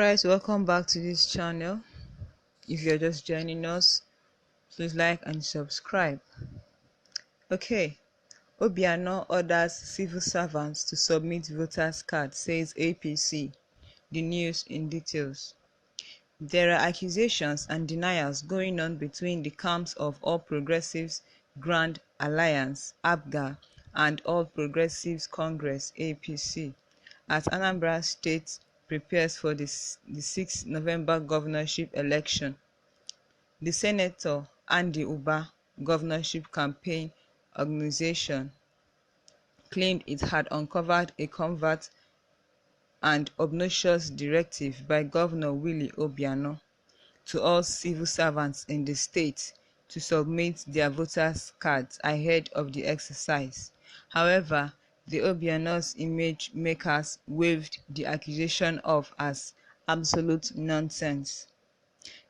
Guys, welcome back to this channel. If you're just joining us, please like and subscribe. Okay, Obiano orders civil servants to submit voters card, says APC. The news in details. There are accusations and denials going on between the camps of All Progressives Grand Alliance (APGA) and All Progressives Congress (APC) as Anambra State prepares for the 6 November governorship election. The Senator Andy Uba governorship campaign organization claimed it had uncovered a covert and obnoxious directive by Governor Willie Obiano to all civil servants in the state to submit their voters' cards ahead of the exercise. However, the Obiano's image makers waved the accusation off as absolute nonsense.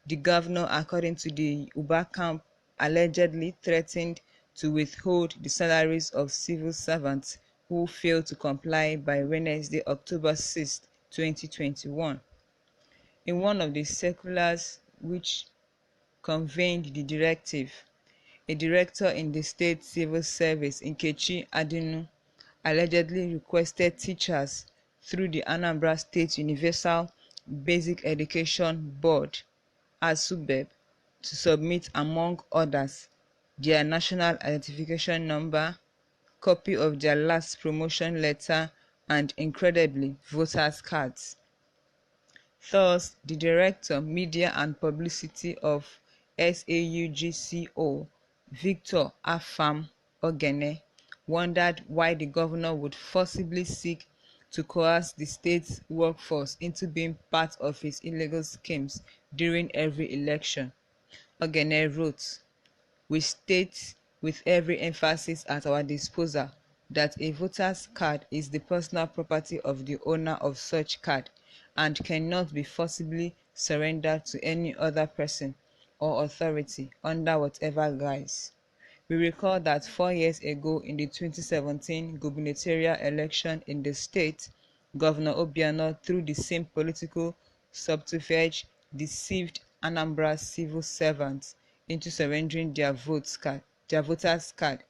The governor, according to the Uba camp, allegedly threatened to withhold the salaries of civil servants who fail to comply by Wednesday, October 6, 2021. In one of the circulars which conveyed the directive, a director in the state civil service, Nkechi Adinu, allegedly requested teachers through the Anambra State Universal Basic Education Board (ASUBEB) to submit, among others, their national identification number, copy of their last promotion letter, and, incredibly, voters' cards. Thus, the Director, Media and Publicity of SAUGCO, Victor Afam Ogene, wondered why the governor would forcibly seek to coerce the state's workforce into being part of his illegal schemes during every election. Ogene wrote, "We state with every emphasis at our disposal that a voter's card is the personal property of the owner of such card and cannot be forcibly surrendered to any other person or authority under whatever guise." We recall that 4 years ago in the 2017 gubernatorial election in the state, Governor Obiano, through the same political subterfuge, deceived Anambra civil servants into surrendering their voters' card,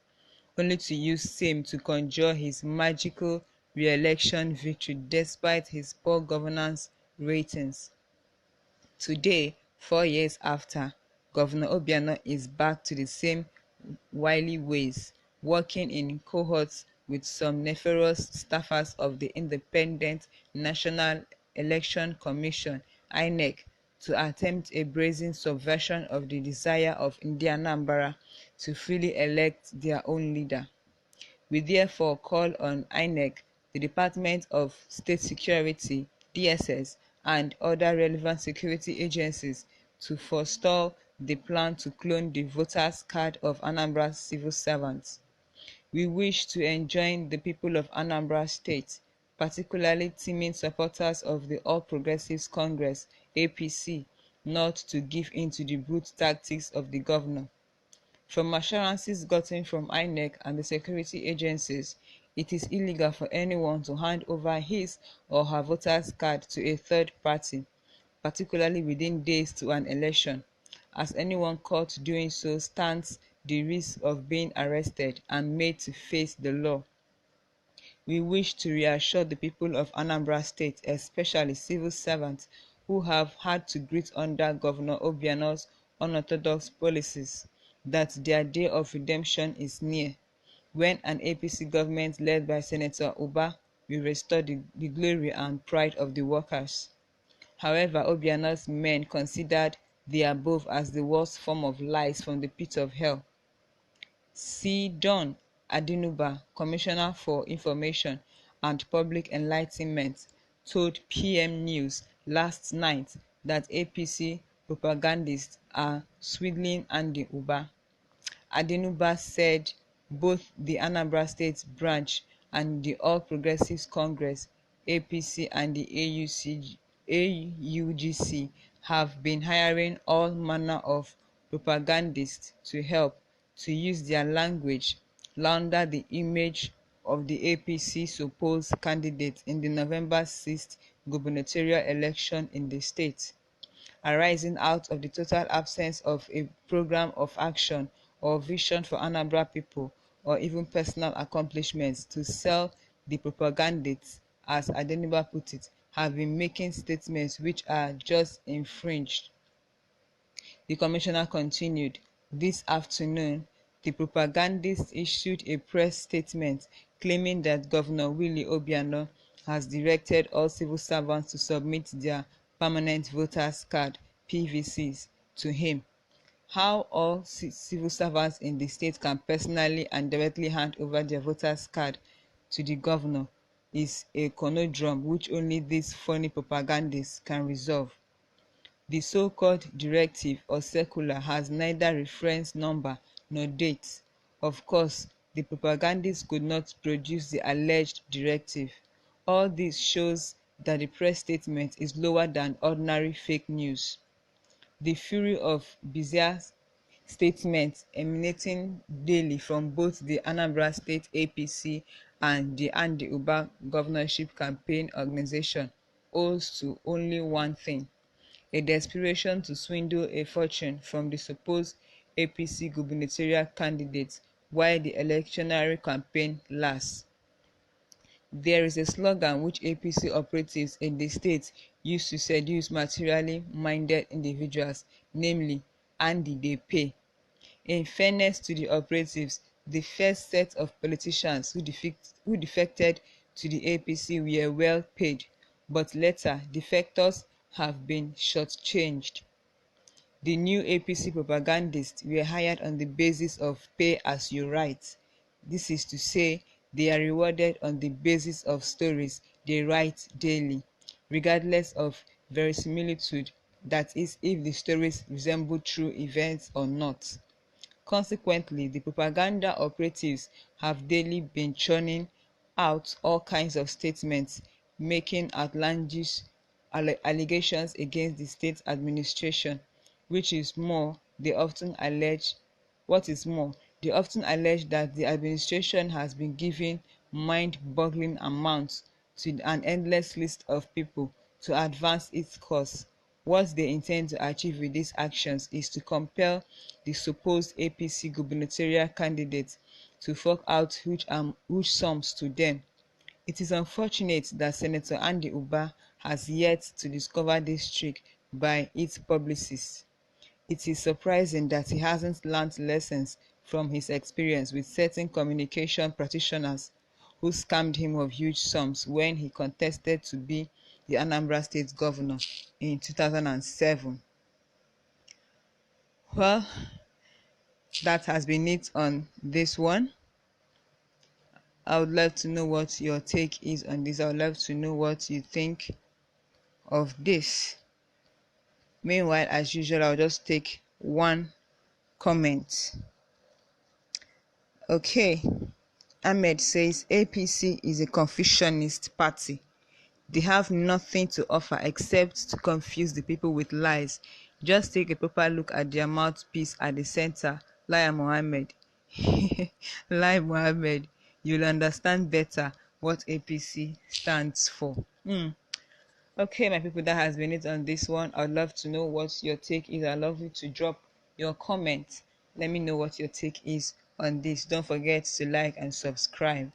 only to use same to conjure his magical re-election victory despite his poor governance ratings. Today, 4 years after, Governor Obiano is back to the same wily ways, working in cohorts with some nefarious staffers of the Independent National Election Commission (INEC) to attempt a brazen subversion of the desire of Ndi Anambra to freely elect their own leader. We therefore call on INEC, the Department of State Security (DSS), and other relevant security agencies to forestall the plan to clone the voters' card of Anambra civil servants. We wish to enjoin the people of Anambra State, particularly teeming supporters of the All Progressives Congress (APC), not to give in to the brute tactics of the governor. From assurances gotten from INEC and the security agencies, it is illegal for anyone to hand over his or her voter's card to a third party, particularly within days to an election, as anyone caught doing so stands the risk of being arrested and made to face the law. We wish to reassure the people of Anambra State, especially civil servants who have had to grit under Governor Obiano's unorthodox policies, that their day of redemption is near, when an APC government led by Senator Uba will restore the glory and pride of the workers. However, Obiano's men considered the above as the worst form of lies from the pit of hell. C. Don Adinuba, Commissioner for Information and Public Enlightenment, told PM News last night that APC propagandists are swindling Andy Uba. Adinuba said both the Anambra State branch and the All Progressives Congress (APC) and the AUGC have been hiring all manner of propagandists to help to use their language launder the image of the APC supposed candidate in the November 6th gubernatorial election in the state, arising out of the total absence of a program of action or vision for Anambra people, or even personal accomplishments to sell. The propagandists, as Adeniba put it, have been making statements which are just infringed. The commissioner continued. This afternoon, the propagandists issued a press statement claiming that Governor Willie Obiano has directed all civil servants to submit their permanent voters card (PVCs) to him. How all civil servants in the state can personally and directly hand over their voters card to the governor is a conundrum which only these phony propagandists can resolve. The so-called directive or circular has neither reference number nor date. Of course, the propagandists could not produce the alleged directive. All this shows that the press statement is lower than ordinary fake news. The fury of bizarre statements emanating daily from both the Anambra State APC and the Andy Uba governorship campaign organization owes to only one thing: a desperation to swindle a fortune from the supposed APC gubernatorial candidates while the electionary campaign lasts. There is a slogan which APC operatives in the state use to seduce materially minded individuals, namely, "Andy dey pay." In fairness to the operatives, the first set of politicians who defected to the APC were well paid, but later defectors have been shortchanged. The new APC propagandists were hired on the basis of pay as you write. This is to say, they are rewarded on the basis of stories they write daily, regardless of verisimilitude, that is, if the stories resemble true events or not. Consequently, the propaganda operatives have daily been churning out all kinds of statements, making outlandish allegations against the state administration, which is more, they often allege what is more, they often allege that the administration has been giving mind-boggling amounts to an endless list of people to advance its cause. What they intend to achieve with these actions is to compel the supposed APC gubernatorial candidates to fork out huge sums to them. It is unfortunate that Senator Andy Uba has yet to discover this trick by its publicists. It is surprising that he hasn't learned lessons from his experience with certain communication practitioners who scammed him of huge sums when he contested to be the Anambra State governor in 2007. Well, that has been it on this one. I would love to know what your take is on this. I would love to know what you think of this. Meanwhile, as usual, I'll just take one comment. Okay, Ahmed says APC is a Confucianist party. They have nothing to offer except to confuse the people with lies. Just take a proper look at their mouthpiece at the center, Lai Mohammed. Lai Mohammed, you'll understand better what APC stands for. Okay, my people, that has been it on this one. I'd love to know what your take is. I'd love you to drop your comment. Let me know what your take is on this. Don't forget to like and subscribe.